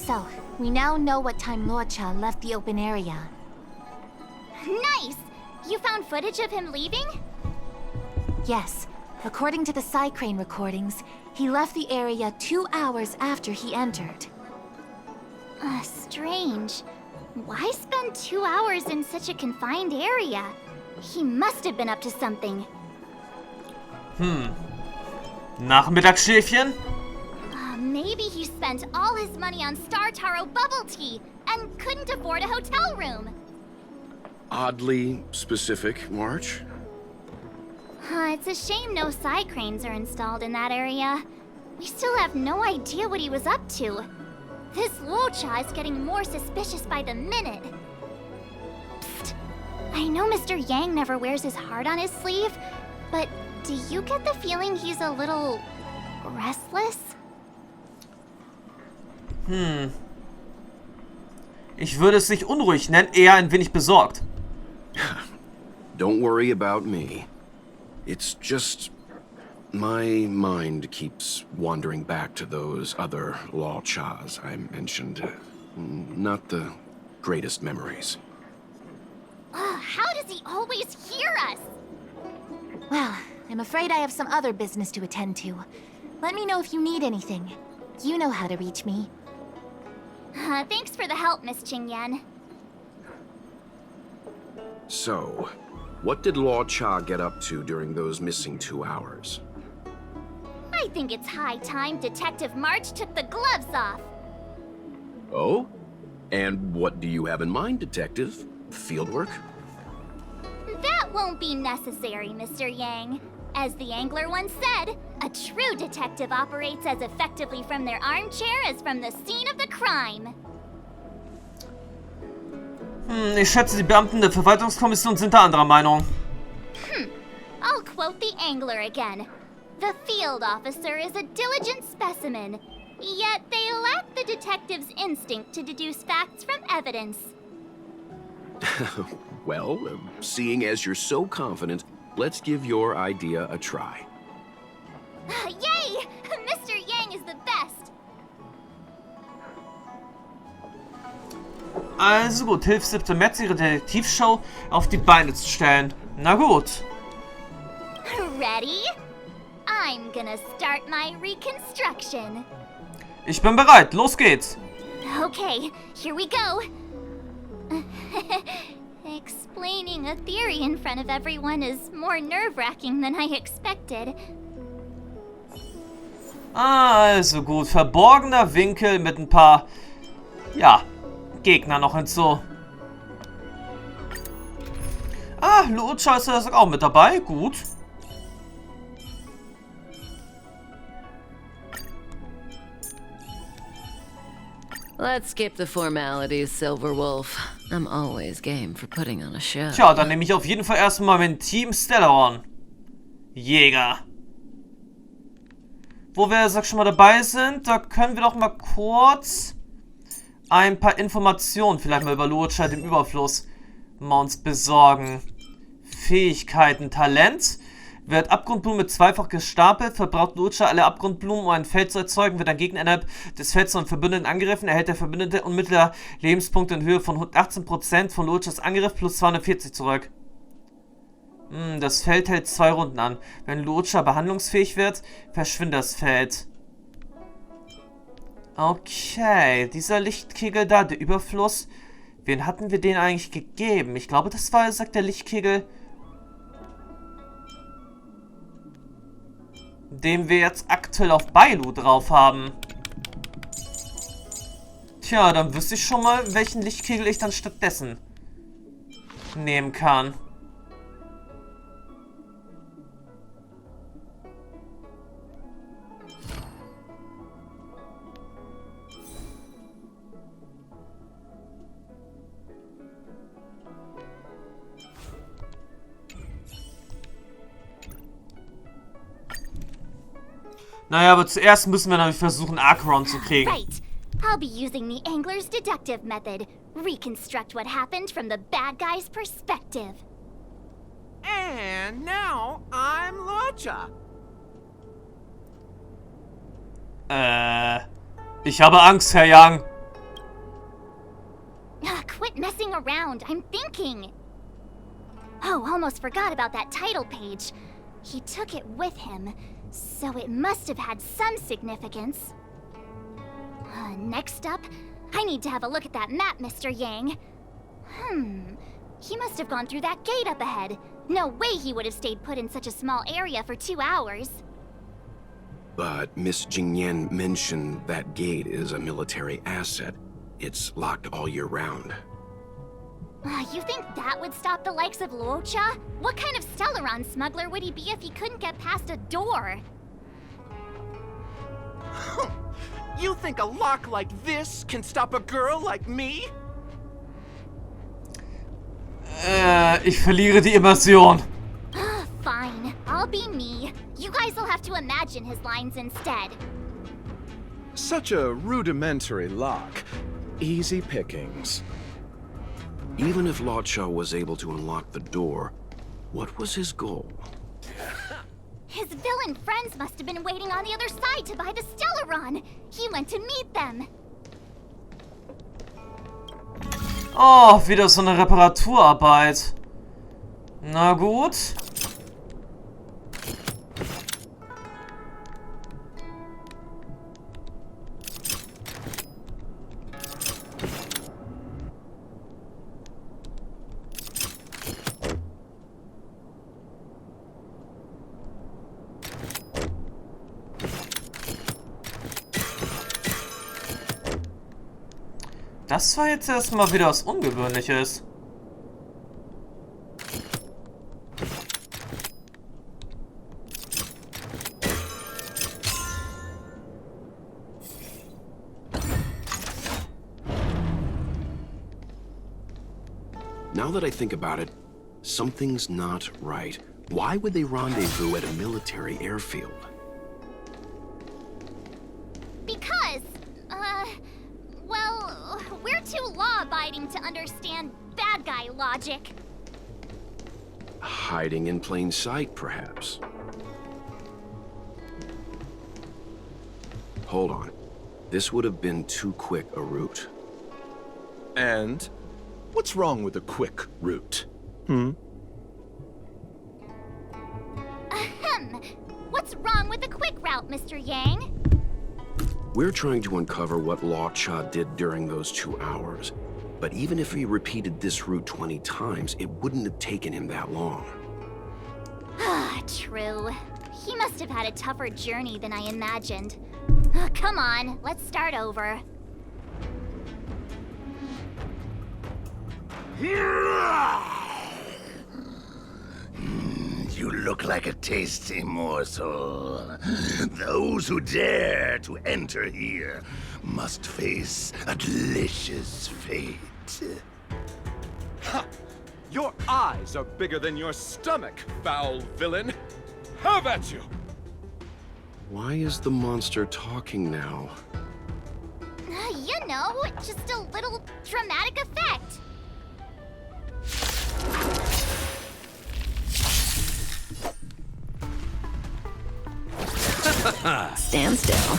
So, we now know what time Luocha left the open area. Nice! You found footage of him leaving? Yes. According to the Crane recordings, he left the area 2 hours after he entered. Strange. Why spend 2 hours in such a confined area? He must have been up to something. Nachmittagsschläfchen? Maybe he spent all his money on Star Taro bubble tea and couldn't afford a hotel room. Oddly specific, March. It's a shame no cranes are installed in that area. We still have no idea what he was up to. This Luocha is getting more suspicious by the minute. Psst. I know Mr. Yang never wears his heart on his sleeve, but do you get the feeling he's a little restless? Ich würde es nicht unruhig nennen, eher ein wenig besorgt. Don't worry about me. It's just my mind keeps wandering back to those other Luochas I mentioned. Not the greatest memories. How does he always hear us? Well, I'm afraid I have some other business to attend to. Let me know if you need anything. You know how to reach me. Thanks for the help, Miss Qingyan. So, what did Luocha get up to during those missing 2 hours? I think it's high time Detective March took the gloves off. Oh? And what do you have in mind, Detective? Fieldwork? That won't be necessary, Mr. Yang. As the Angler once said, a true detective operates as effectively from their armchair as from the scene of the crime. Ich schätze, die Beamten der Verwaltungskommission sind da anderer Meinung. I'll quote the Angler again. The field officer is a diligent specimen, yet they lack the detective's instinct to deduce facts from evidence. Well, seeing as you're so confident, let's give your idea a try. Yay! Mr. Yang is the best! Also gut, hilf 7. März ihre Detektivshow auf die Beine zu stellen. Na gut. Ready? I'm gonna start my reconstruction. Ich bin bereit, los geht's. Okay, here we go. Explaining a theory in front of everyone is more nerve-wracking than I expected. Also gut, verborgener Winkel mit ein paar, ja, Gegner noch hinzu. Luocha ist auch mit dabei, gut. Let's skip the formalities, Silver Wolf. I'm always game for putting on a show. Tja, dann nehme ich auf jeden Fall erstmal mein Team Stelleron. Jäger. Wo wir, sag schon mal, dabei sind, da können wir doch mal kurz ein paar Informationen vielleicht mal über Luocha, dem Überfluss, mal uns besorgen. Fähigkeiten, Talent. Wird Abgrundblumen mit zweifach gestapelt, verbraucht Luocha alle Abgrundblumen, um ein Feld zu erzeugen, wird ein Gegner innerhalb des Felds von Verbündeten angegriffen, erhält der Verbündete unmittelbar Lebenspunkte in Höhe von 18% von Luochas Angriff plus 240 zurück. Das Feld hält 2 Runden an. Wenn Luocha behandlungsfähig wird, verschwindet das Feld. Okay, dieser Lichtkegel da, der Überfluss. Wen hatten wir den eigentlich gegeben? Ich glaube, das war, sagt der Lichtkegel, den wir jetzt aktuell auf Bailu drauf haben. Tja, dann wüsste ich schon mal, welchen Lichtkegel ich dann stattdessen nehmen kann. Naja, aber zuerst müssen wir natürlich versuchen, Acheron zu kriegen. Right. I'll be using the Angler's deductive method. Reconstruct what happened from the bad guy's perspective. And now I'm Luocha. Ich habe Angst, Herr Yang. around. I'm thinking. Oh, almost forgot about that title page. He took it with him, so it must have had some significance. Next up, I need to have a look at that map, Mr. Yang. He must have gone through that gate up ahead. No way he would have stayed put in such a small area for 2 hours. But Miss Jingyan mentioned that gate is a military asset. It's locked all year round. You think that would stop the likes of Luocha? What kind of Stellaron smuggler would he be if he couldn't get past a door? You think a lock like this can stop a girl like me? Ich verliere die Immersion. Fine, I'll be me. You guys will have to imagine his lines instead. Such a rudimentary lock. Easy pickings. Even if Luocha was able to unlock the door, what was his goal? His villain friends must have been waiting on the other side to buy the Stellaron. He went to meet them. Oh, wieder so eine Reparaturarbeit. Na gut. Das war jetzt erstmal wieder was Ungewöhnliches. Now that I think about it, something's not right. Why would they rendezvous at a military airfield? Because, well, we're too law-abiding to understand bad guy logic. Hiding in plain sight, perhaps. Hold on. This would have been too quick a route. And what's wrong with a quick route? Ahem. What's wrong with the quick route, Mr. Yang? We're trying to uncover what Luocha did during those 2 hours. But even if he repeated this route 20 times, it wouldn't have taken him that long. True. He must have had a tougher journey than I imagined. Come on, let's start over. You look like a tasty morsel. Those who dare to enter here must face a delicious fate. Ha! Your eyes are bigger than your stomach, foul villain. Have at you! Why is the monster talking now? You know, just a little dramatic effect. Stand still.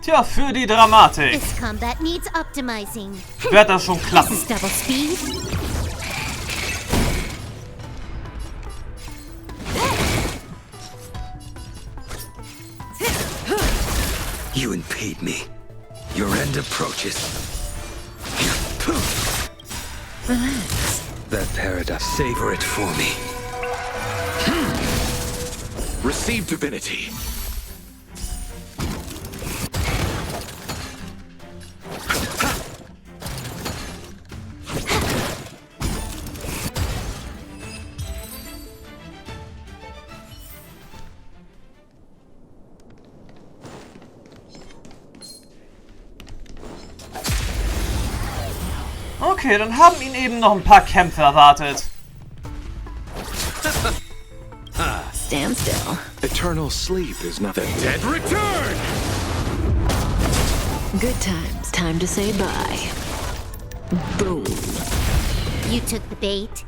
Tja, für die Dramatik. This combat needs optimizing. Wird das schon klappen. This is double speed. You impede me. Your end approaches. Relax. That paradox. Savor it for me. Receive divinity. Okay, dann haben ihn eben noch ein paar Kämpfe erwartet. Stand still. Eternal sleep is not the dead return! Good times. Time to say bye. Boom. You took the bait.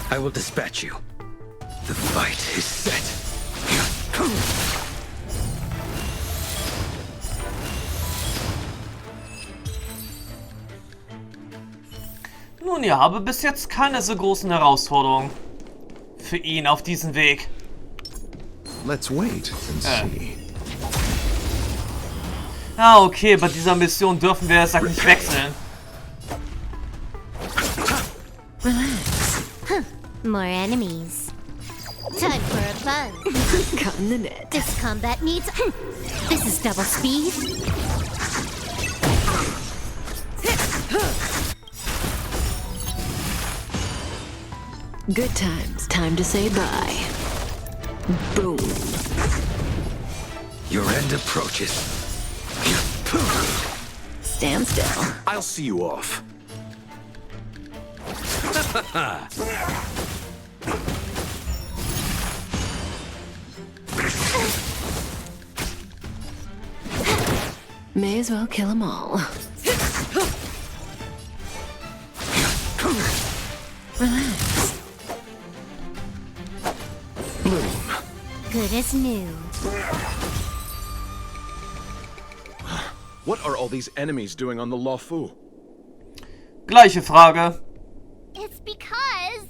I will dispatch you. The fight is set. Nun ja, aber bis jetzt keine so großen Herausforderungen für ihn auf diesem Weg. Let's wait and see. Ah, okay, bei dieser Mission dürfen wir jetzt nicht wechseln. More enemies. Time for a buzz. Caught in the net. This combat needs... This is double speed. Good times. Time to say bye. Boom. Your end approaches. Stand still. I'll see you off. May as well kill them all. Relax. Good as new. What are all these enemies doing on the Luocha? Gleiche Frage. It's because...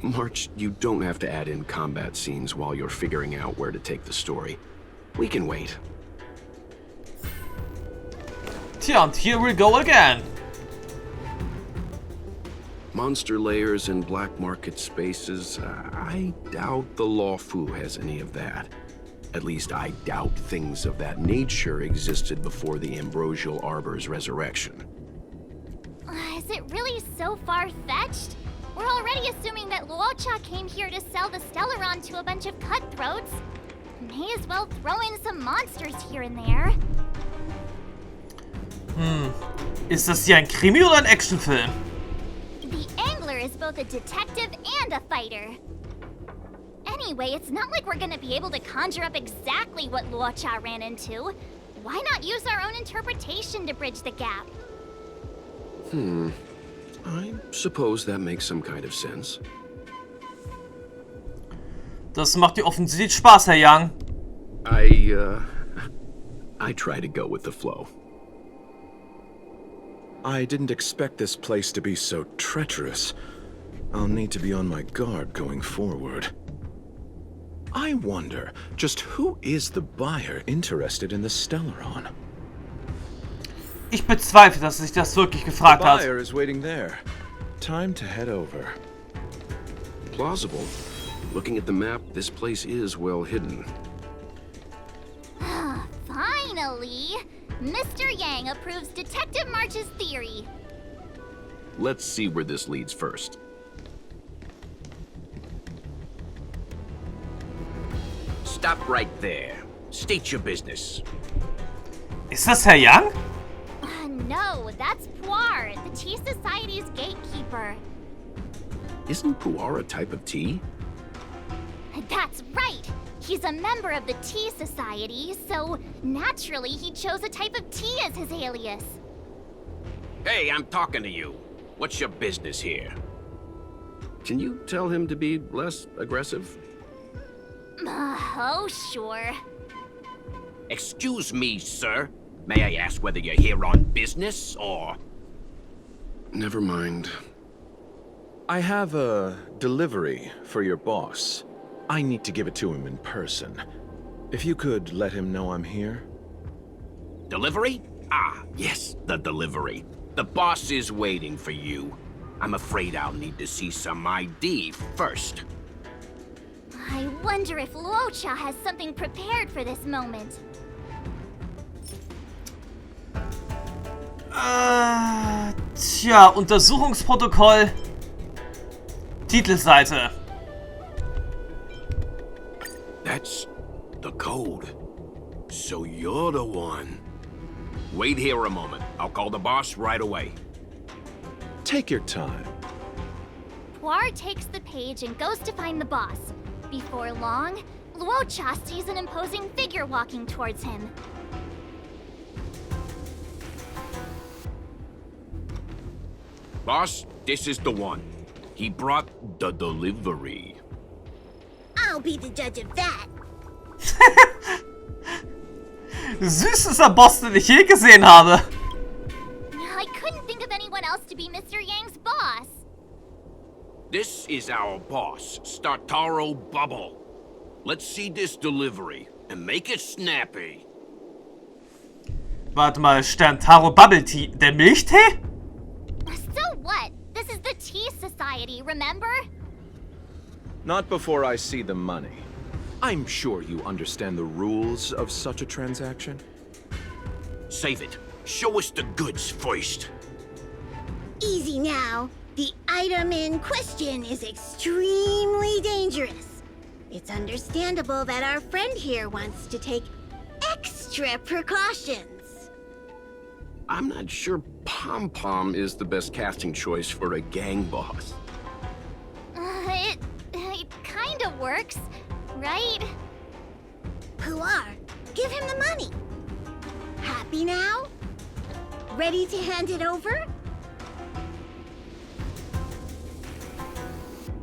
March, you don't have to add in combat scenes while you're figuring out where to take the story. We can wait. Tja, und here we go again. Monster layers and black market spaces, I doubt the Luocha has any of that. At least I doubt things of that nature existed before the Ambrosial Arbor's resurrection. Is it really so far-fetched? We're already assuming that Luocha came here to sell the Stellaron to a bunch of cutthroats. May as well throw in some monsters here and there. Ist das hier ein Krimi oder ein Actionfilm? The Angler is both a detective and a fighter. Anyway, it's not like we're gonna be able to conjure up exactly what Luocha ran into. Why not use our own interpretation to bridge the gap? I suppose that makes some kind of sense. Das macht dir offensichtlich Spaß, Herr Young. I try to go with the flow. I didn't expect this place to be so treacherous. I'll need to be on my guard going forward. I wonder, just who is the buyer interested in the Stellaron? Ich bezweifle, dass sich das wirklich gefragt The hat. buyer is waiting there. Time to head over. Plausible. Looking at the map, this place is well hidden. Finally! Mr. Yang approves Detective March's theory. Let's see where this leads first. Stop right there. State your business. Ist das Herr Young? No, that's Puar, the Tea Society's gatekeeper. Isn't pu'er a type of tea? That's right! He's a member of the Tea Society, so naturally he chose a type of tea as his alias. Hey, I'm talking to you. What's your business here? Can you tell him to be less aggressive? Oh, sure. Excuse me, sir. May I ask whether you're here on business, or... Never mind. I have a delivery for your boss. I need to give it to him in person. If you could let him know I'm here. Delivery? Ah, yes, the delivery. The boss is waiting for you. I'm afraid I'll need to see some ID first. I wonder if Luocha has something prepared for this moment. Tja, Untersuchungsprotokoll. Titelseite. That's the code. So you're the one. Wait here a moment. I'll call the boss right away. Take your time. Puar takes the page and goes to find the boss. Before long, Luocha sees an imposing figure walking towards him. Boss, this is the one. He brought the delivery. I'll be the judge of that. Süßester Boss, den ich je gesehen habe. I couldn't think of anyone else to be Mr. Yang's boss. This is our boss, Startaro Bubble. Let's see this delivery and make it snappy. Warte mal, Startaro Bubble Tea. Der Milchtee? So what? This is the Tea Society, remember? Not before I see the money. I'm sure you understand the rules of such a transaction. Save it. Show us the goods first. Easy now. The item in question is extremely dangerous. It's understandable that our friend here wants to take extra precautions. I'm not sure Pom Pom is the best casting choice for a gang boss. It kinda works, right? Puar, give him the money. Happy now? Ready to hand it over?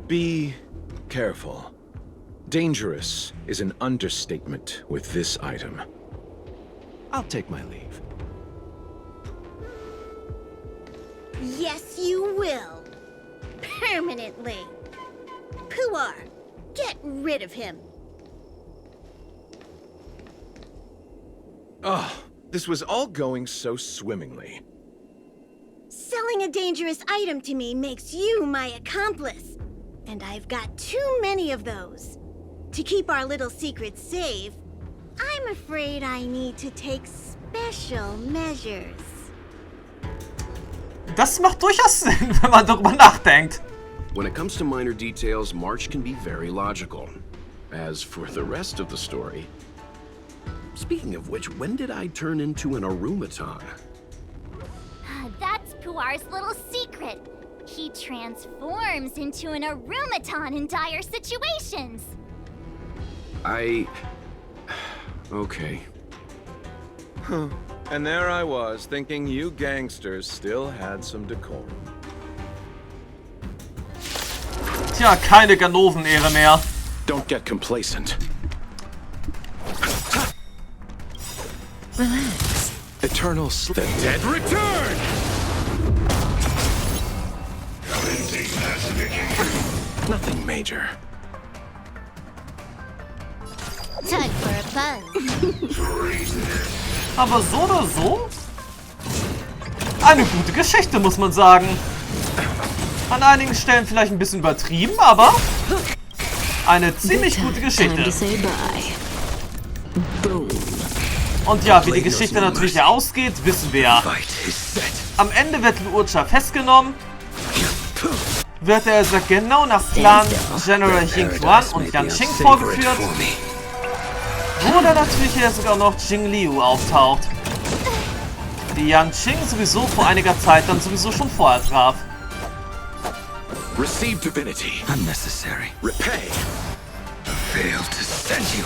Be careful. Dangerous is an understatement with this item. I'll take my leave. Yes, you will. Permanently. Puar, get rid of him. Oh, this was all going so swimmingly. Selling a dangerous item to me makes you my accomplice. And I've got too many of those. To keep our little secret safe, I'm afraid I need to take special measures. Das macht durchaus Sinn, wenn man darüber nachdenkt. When it comes to minor details, March can be very logical. As for the rest of the story... Speaking of which, when did I turn into an Arumaton? That's Puar's little secret. He transforms into an Arumaton in dire situations. Okay. Huh. And there I was, thinking you gangsters still had some decorum. Tja, keine Ganoven-Ehre mehr. Don't get complacent. Relax. Eternal sleep. The dead return! Nothing major. Time for a buzz. Aber so oder so? Eine gute Geschichte, muss man sagen. An einigen Stellen vielleicht ein bisschen übertrieben, aber eine ziemlich gute Geschichte. Und ja, wie die Geschichte natürlich ja ausgeht, wissen wir ja. Am Ende wird Luocha festgenommen. Wird er genau nach Plan General Yingquan und Yan Qing vorgeführt. Wo dann natürlich hier sogar noch Jing Liu auftaucht. Die Yan Qing sowieso vor einiger Zeit dann sowieso schon vorher traf. Receive divinity. Unnecessary. Repay. Failed to send you.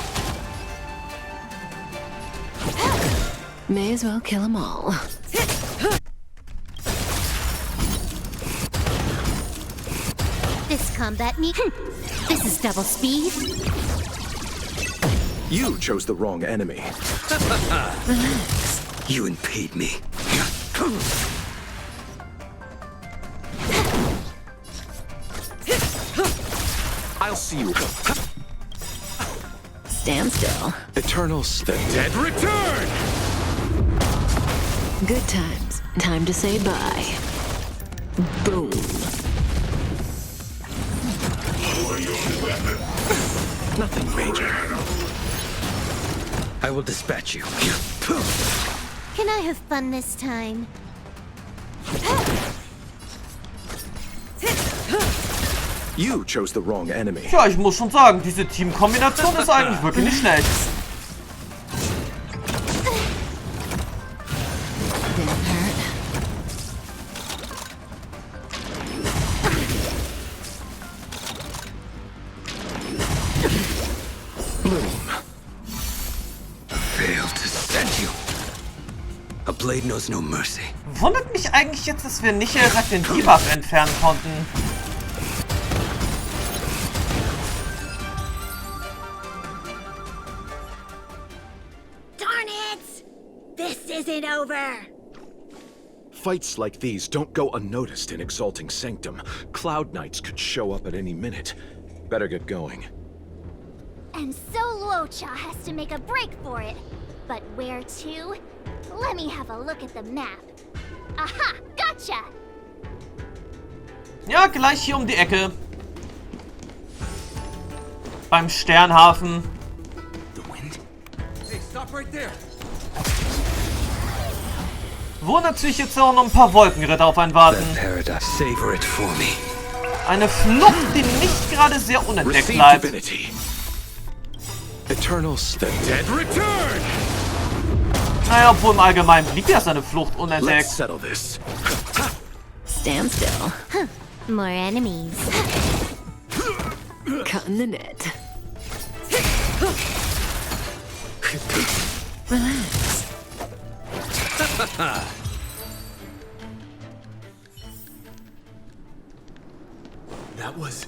May as well kill them all. This combat meet. This is double speed. You chose the wrong enemy. Relax. You impede me. I'll see you. Stand still. Eternal sleep. The dead return! Good times. Time to say bye. Boom. Nothing major. I will dispatch you. Can I have fun this time? You chose the wrong enemy. Ja, ich muss schon sagen, diese Teamkombination ist eigentlich wirklich nicht schlecht. Didn't hurt. Failed to send you. A blade knows no mercy. Wundert mich eigentlich jetzt, dass wir nicht direkt den Debuff entfernen konnten. Darn it! isn't over! Fights like these don't go unnoticed in Exalting Sanctum. Cloud Knights could show up at any minute. Better get going. And so Luocha has to make a break for it. But where to? Let me have a look at the map. Aha! Gotcha! Ja, gleich hier um die Ecke. Beim Sternhafen. Hey, stop right there! Wo natürlich jetzt auch noch ein paar Wolkenritter auf einen warten. Savor it for me. Eine Flucht, die nicht gerade sehr unentdeckt bleibt. Eternals, the dead return. Naja, obwohl im Allgemeinen blieb ja seine Flucht unentdeckt. Let's settle this. Stand still. More enemies. Cutting the net. Relax. That was...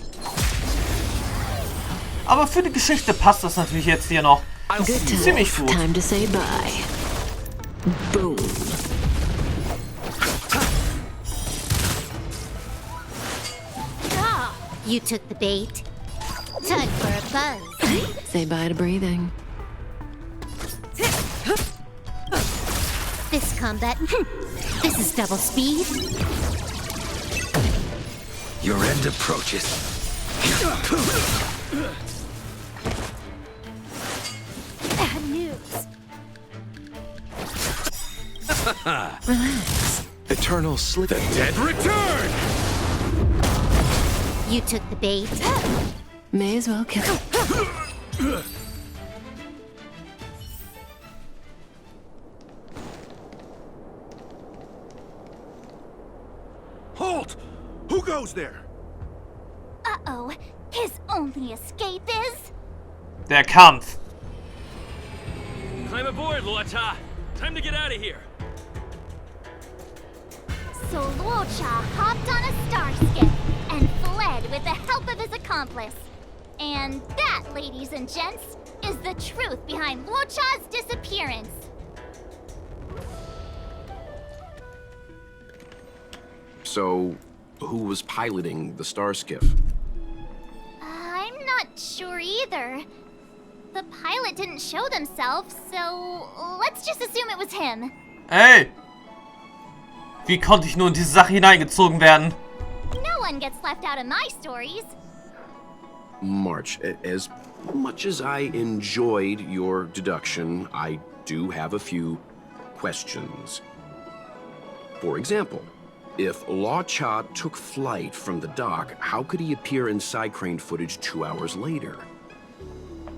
Aber für die Geschichte passt das natürlich jetzt hier noch ziemlich gut. Time to say bye. Boom. Ah, you took the bait. Time for a buzz. Say bye to breathing. This combat... This is double speed. Your end approaches. Bad news. Relax. Eternal slip. The dead return. You took the bait. May as well kill. Halt! Who goes there? Uh-oh. His only escape is... Der Kampf. Climb aboard, Luocha. Time to get out of here. So Luocha hopped on a star skiff and fled with the help of his accomplice. And that, ladies and gents, is the truth behind Luocha's disappearance. So, who was piloting the star skiff? I'm not sure either. The pilot didn't show themselves, so let's just assume it was him. Ey! Wie konnte ich nur in diese Sache hineingezogen werden? No one gets left out of my stories. March, as much as I enjoyed your deduction, I do have a few questions. For example, if Luocha took flight from the dock, how could he appear in side crane footage 2 hours later?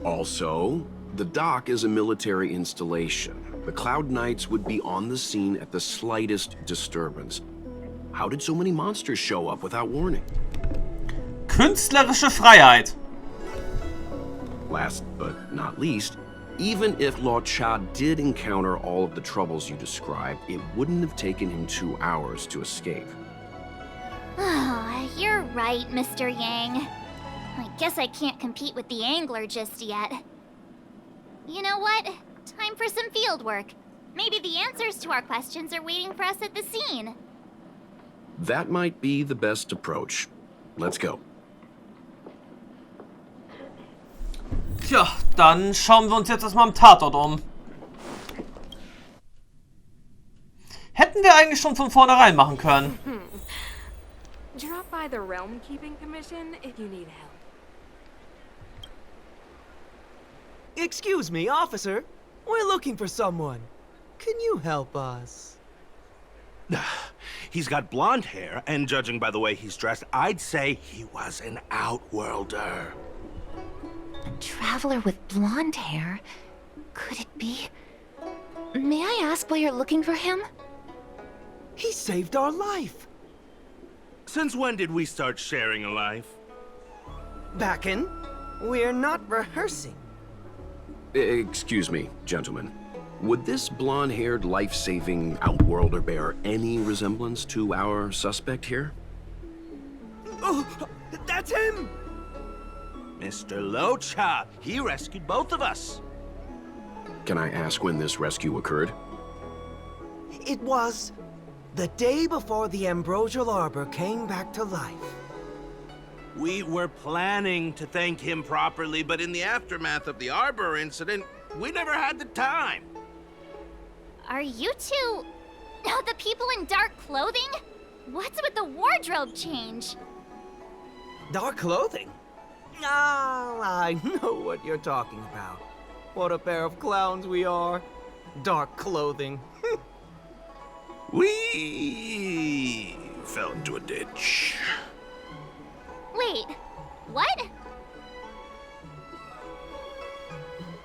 Also, the dock is a military installation. The Cloud Knights would be on the scene at the slightest disturbance. How did so many monsters show up without warning? Künstlerische Freiheit. Last but not least, even if Luocha did encounter all of the troubles you described, it wouldn't have taken him 2 hours to escape. Oh, you're right, Mr. Yang. I guess I can't compete with the angler just yet. You know what? Time for some field work. Maybe the answers to our questions are waiting for us at the scene. That might be the best approach. Let's go. Tja, dann schauen wir uns jetzt erstmal am Tatort um. Hätten wir eigentlich schon von vornherein machen können. Drop by the Realm Keeping Commission if you need help. Excuse me, officer. We're looking for someone. Can you help us? He's got blonde hair, and judging by the way he's dressed, I'd say he was an outworlder. A traveler with blonde hair? Could it be? May I ask why you're looking for him? He saved our life. Since when did we start sharing a life? Back in? We're not rehearsing. Excuse me, gentlemen. Would this blonde-haired, life-saving outworlder bear any resemblance to our suspect here? Oh, that's him! Mr. Luocha, he rescued both of us. Can I ask when this rescue occurred? It was the day before the ambrosial arbor came back to life. We were planning to thank him properly, but in the aftermath of the Arbor incident, we never had the time. Are you two... the people in dark clothing? What's with the wardrobe change? Dark clothing? Ah, I know what you're talking about. What a pair of clowns we are. Dark clothing. We fell into a ditch. Wait, what?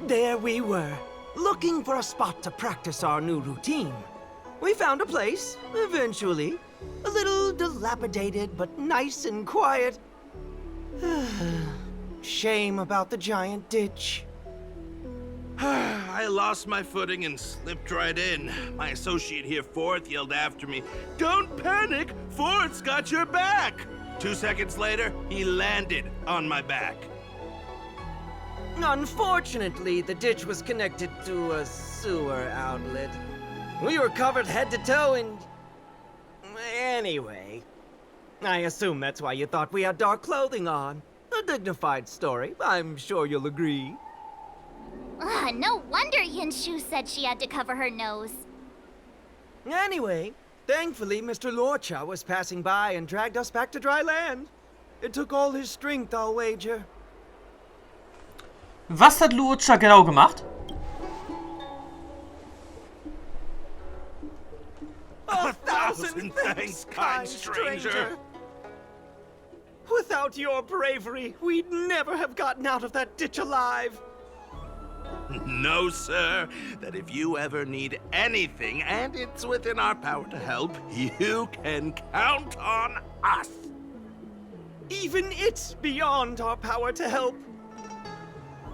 There we were, looking for a spot to practice our new routine. We found a place, eventually. A little dilapidated, but nice and quiet. Shame about the giant ditch. I lost my footing and slipped right in. My associate here, Fourth, yelled after me, "Don't panic! Fourth's got your back!" 2 seconds later, he landed on my back. Unfortunately, the ditch was connected to a sewer outlet. We were covered head to toe in... Anyway, I assume that's why you thought we had dark clothing on. A dignified story, I'm sure you'll agree. No wonder Yinshu said she had to cover her nose. Anyway, thankfully Mr. Luocha was passing by and dragged us back to dry land. It took all his strength, I'll wager. Was hat Luocha genau gemacht? 1,000 thanks, kind stranger. Without your bravery, we'd never have gotten out of that ditch alive. No, sir. That if you ever need anything, and it's within our power to help, you can count on us. Even it's beyond our power to help.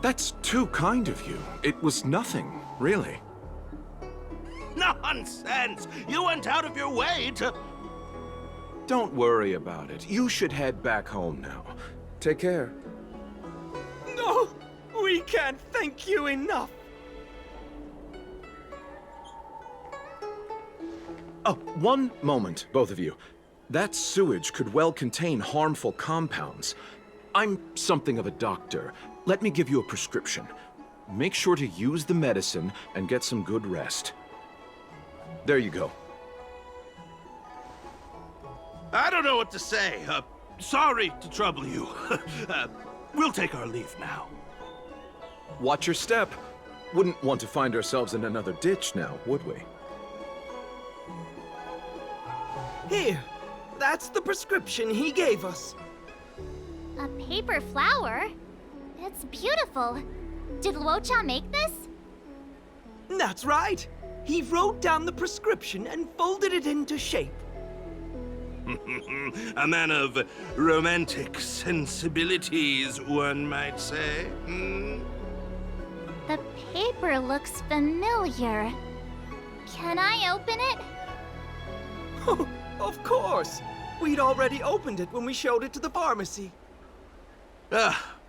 That's too kind of you. It was nothing, really. Nonsense! You went out of your way to... Don't worry about it. You should head back home now. Take care. No, we can't thank you enough. Oh, one moment, both of you. That sewage could well contain harmful compounds. I'm something of a doctor. Let me give you a prescription. Make sure to use the medicine and get some good rest. There you go. I don't know what to say. Sorry to trouble you. We'll take our leave now. Watch your step. Wouldn't want to find ourselves in another ditch now, would we? Here, that's the prescription he gave us. A paper flower? It's beautiful. Did Luocha make this? That's right. He wrote down the prescription and folded it into shape. A man of romantic sensibilities, one might say. The paper looks familiar. Can I open it? Oh, of course. We'd already opened it when we showed it to the pharmacy.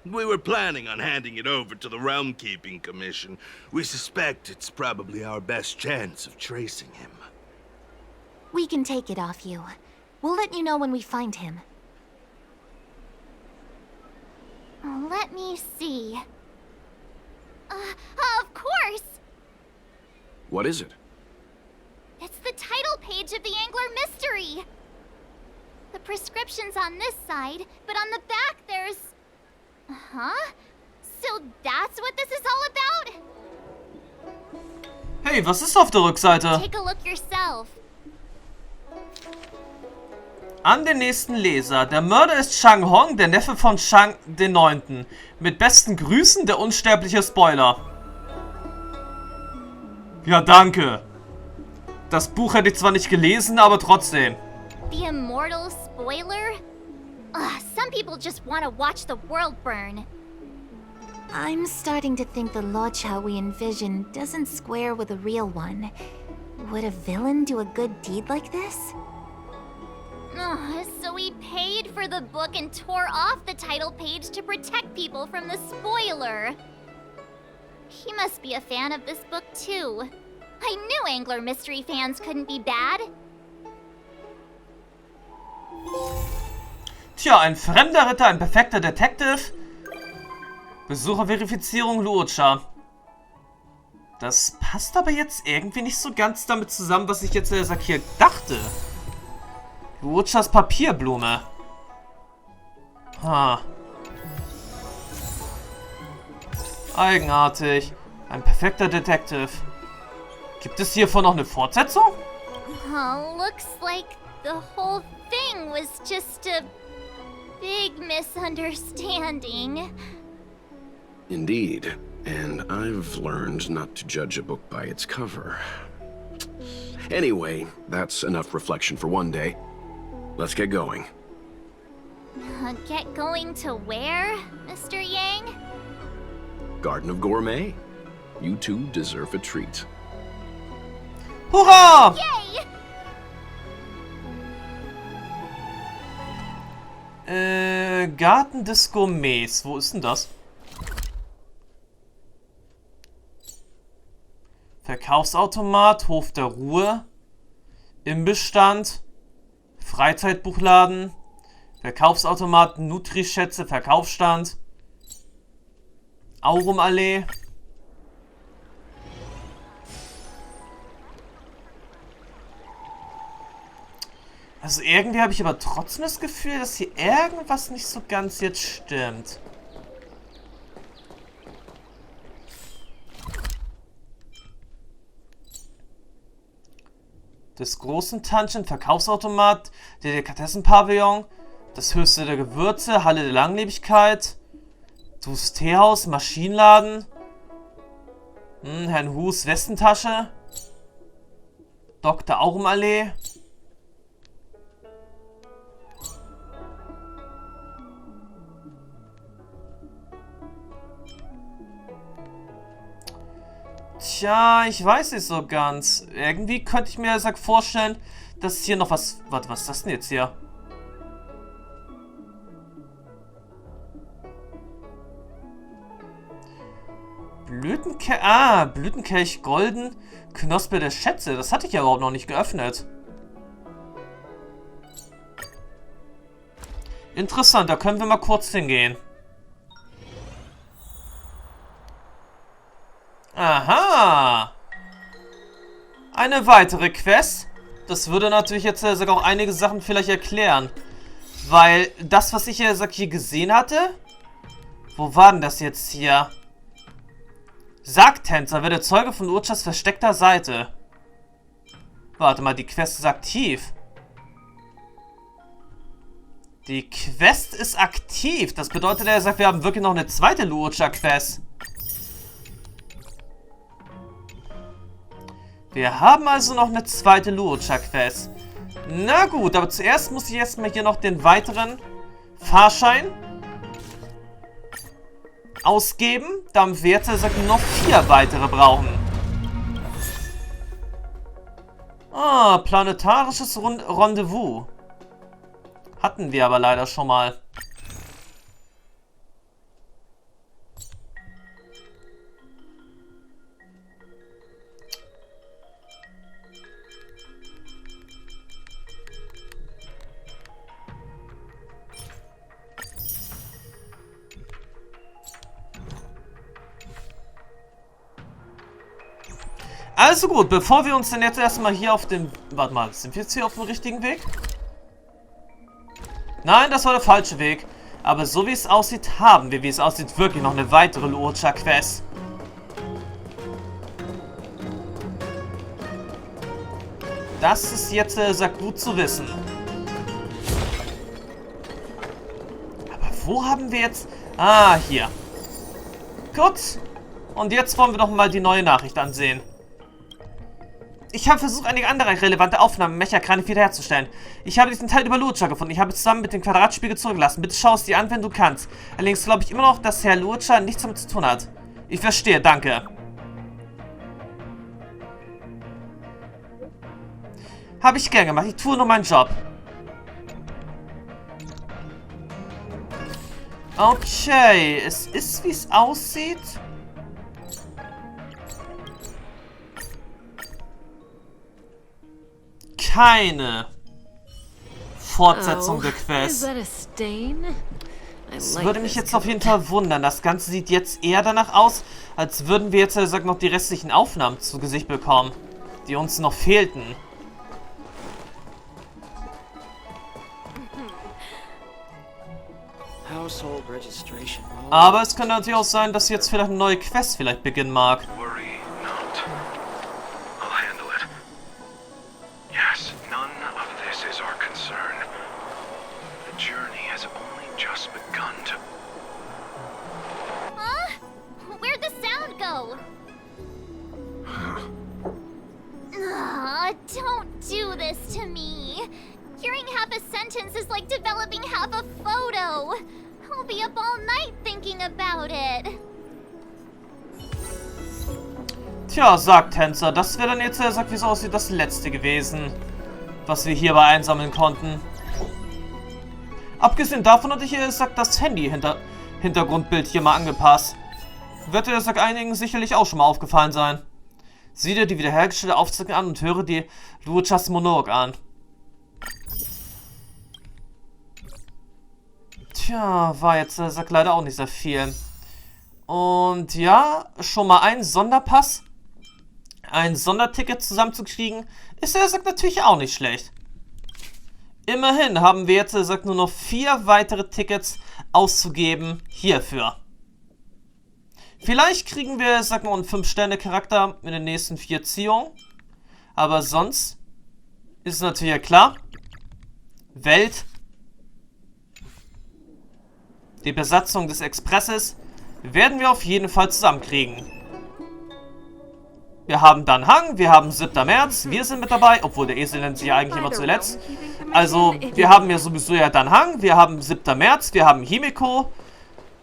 We were planning on handing it over to the Realm Keeping Commission. We suspect it's probably our best chance of tracing him. We can take it off you. We'll let you know when we find him. Let me see. Of course! What is it? It's the title page of the Angler Mystery! The prescription's on this side, but on the back there's... Huh? So that's what this is all about? Hey, was ist auf der Rückseite? Take a look yourself. An den nächsten Leser. Der Mörder ist Shang Hong, der Neffe von Shang den 9. Mit besten Grüßen, der unsterbliche Spoiler. Ja, danke. Das Buch hätte ich zwar nicht gelesen, aber trotzdem. The immortal spoiler? Some people just want to watch the world burn. I'm starting to think the Luocha we envision doesn't square with a real one. Would a villain do a good deed like this? So he paid for the book and tore off the title page to protect people from the spoiler. He must be a fan of this book too. I knew Angler Mystery fans couldn't be bad. Tja, ein fremder Ritter, ein perfekter Detective. Besucherverifizierung Luocha. Das passt aber jetzt irgendwie nicht so ganz damit zusammen, was ich jetzt hier dachte. Luochas Papierblume. Ha. Eigenartig. Ein perfekter Detective. Gibt es hiervon noch eine Fortsetzung? Oh, looks like the whole thing was just a big misunderstanding. Indeed. And I've learned not to judge a book by its cover. Anyway, that's enough reflection for one day. Let's get going. Get going to where, Mr. Yang? Garden of Gourmet. You two deserve a treat. Hurra! Yay! Garten des Gourmets. Wo ist denn das? Verkaufsautomat, Hof der Ruhe, Imbissstand, Freizeitbuchladen, Verkaufsautomat, Nutri-Schätze, Verkaufsstand, Aurumallee. Also irgendwie habe ich aber trotzdem das Gefühl, dass hier irgendwas nicht so ganz jetzt stimmt. Des großen Tantchen, Verkaufsautomat, Delikatessenpavillon, das höchste der Gewürze, Halle der Langlebigkeit, Dus Teehaus, Maschinenladen, Herrn Hus Westentasche, Dr. Aurumallee. Tja, ich weiß nicht so ganz. Irgendwie könnte ich mir vorstellen, dass hier noch was... Warte, was ist das denn jetzt hier? Blütenkelch golden, Knospe der Schätze. Das hatte ich ja überhaupt noch nicht geöffnet. Interessant, da können wir mal kurz hingehen. Aha! Eine weitere Quest. Das würde natürlich jetzt sogar auch einige Sachen vielleicht erklären. Weil das, was ich hier gesehen hatte... Wo war denn das jetzt hier? Sargtänzer, werde Zeuge von Luochas versteckter Seite. Warte mal, die Quest ist aktiv. Die Quest ist aktiv. Das bedeutet, er sagt, wir haben wirklich noch eine zweite Luocha-Quest. Wir haben also noch eine zweite Luocha-Quest. Na gut, aber zuerst muss ich erstmal hier noch den weiteren Fahrschein ausgeben. Dann wird er noch 4 weitere brauchen. Ah, planetarisches Rendezvous. Hatten wir aber leider schon mal. Also gut, bevor wir uns denn jetzt erstmal hier auf dem... Warte mal, sind wir jetzt hier auf dem richtigen Weg? Nein, das war der falsche Weg. Aber so wie es aussieht, haben wir, wie es aussieht, wirklich noch eine weitere Luocha-Quest. Das ist jetzt gut zu wissen. Aber wo haben wir jetzt... Ah, hier. Gut. Und jetzt wollen wir doch mal die neue Nachricht ansehen. Ich habe versucht, einige andere relevante Aufnahmen Mechakraniche wiederherzustellen. Ich habe diesen Teil über Luocha gefunden. Ich habe es zusammen mit dem Quadratspiegel zurückgelassen. Bitte schau es dir an, wenn du kannst. Allerdings glaube ich immer noch, dass Herr Luocha nichts damit zu tun hat. Ich verstehe, danke. Habe ich gern gemacht. Ich tue nur meinen Job. Okay, es ist, wie es aussieht. keine Fortsetzung der Quest. Is that a stain? Es würde mich jetzt auf jeden Fall wundern. Das Ganze sieht jetzt eher danach aus, als würden wir jetzt noch die restlichen Aufnahmen zu Gesicht bekommen, die uns noch fehlten. Aber es könnte natürlich auch sein, dass jetzt vielleicht eine neue Quest vielleicht beginnen mag. Where'd the sound go? Don't do this to me. Hearing half a sentence is like developing half a photo. I'll be up all night thinking about it. Tja, sagt Tänzer, das wäre dann jetzt, wie es aussieht, das letzte gewesen, was wir hierbei einsammeln konnten. Abgesehen davon hatte ich das Handy-Hintergrundbild hier mal angepasst. Wird einigen sicherlich auch schon mal aufgefallen sein. Sieh dir die wiederhergestellte Aufzeichnung an und höre dir Luochas Monolog an. Tja, war jetzt leider auch nicht sehr viel. Und ja, schon mal ein Sonderpass, ein Sonderticket zusammenzukriegen, ist natürlich auch nicht schlecht. Immerhin haben wir jetzt nur noch 4 weitere Tickets auszugeben hierfür. Vielleicht kriegen wir noch einen 5-Sterne-Charakter in den nächsten 4 Ziehungen. Aber sonst ist es natürlich ja klar, Welt, die Besatzung des Expresses werden wir auf jeden Fall zusammenkriegen. Wir haben dann Hang, wir haben 7. März, wir sind mit dabei, obwohl der Esel nennt sich ja eigentlich immer zuletzt. Also, wir haben ja sowieso ja dann Hang, wir haben 7. März, wir haben Himeko.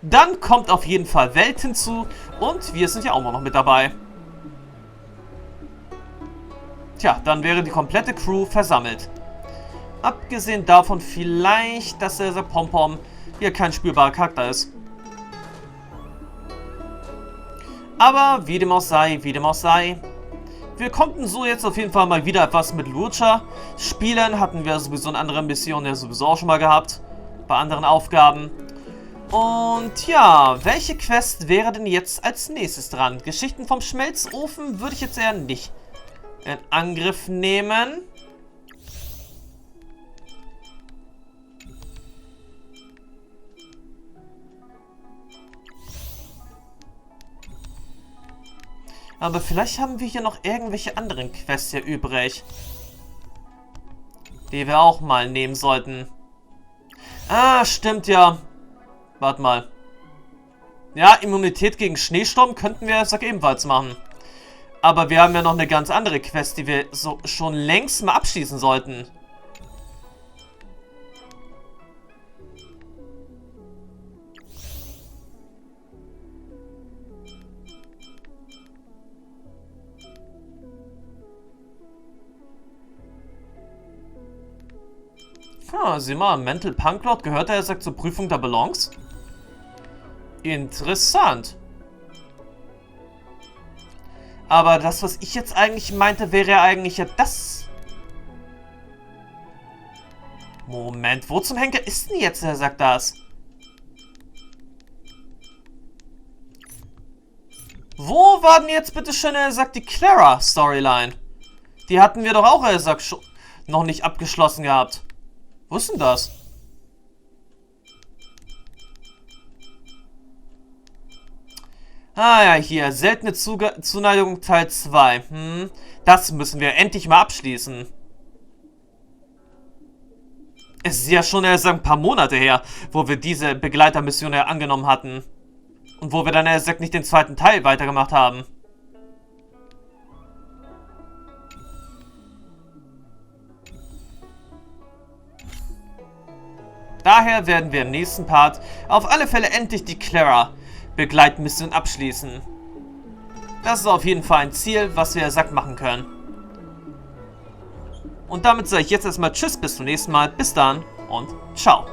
Dann kommt auf jeden Fall Welt hinzu und wir sind ja auch noch mit dabei. Tja, dann wäre die komplette Crew versammelt. Abgesehen davon vielleicht, dass der Pompom hier kein spielbarer Charakter ist. Aber wie dem auch sei, wir konnten so jetzt auf jeden Fall mal wieder etwas mit Luocha spielen. Hatten wir sowieso eine andere Mission ja sowieso auch schon mal gehabt. Bei anderen Aufgaben. Und ja, welche Quest wäre denn jetzt als nächstes dran? Geschichten vom Schmelzofen würde ich jetzt eher nicht in Angriff nehmen. Aber vielleicht haben wir hier noch irgendwelche anderen Quests hier übrig, die wir auch mal nehmen sollten. Ah, stimmt ja. Warte mal. Ja, Immunität gegen Schneesturm könnten wir ebenfalls machen. Aber wir haben ja noch eine ganz andere Quest, die wir so schon längst mal abschließen sollten. Ah, sieh mal, Mental Punklord gehört zur Prüfung der Balance. Interessant. Aber das, was ich jetzt eigentlich meinte, wäre ja eigentlich ja das. Moment, wo zum Henker ist denn jetzt, das? Wo war denn jetzt bitte schön, die Clara-Storyline? Die hatten wir doch auch, schon noch nicht abgeschlossen gehabt. Wo ist denn das? Ah ja, hier. Seltene Zuneigung Teil 2. Das müssen wir endlich mal abschließen. Es ist ja schon erst ein paar Monate her, wo wir diese Begleitermission angenommen hatten. Und wo wir dann nicht den 2. Teil weitergemacht haben. Daher werden wir im nächsten Part auf alle Fälle endlich die Clara-Begleitmission abschließen. Das ist auf jeden Fall ein Ziel, was wir machen können. Und damit sage ich jetzt erstmal Tschüss, bis zum nächsten Mal. Bis dann und ciao.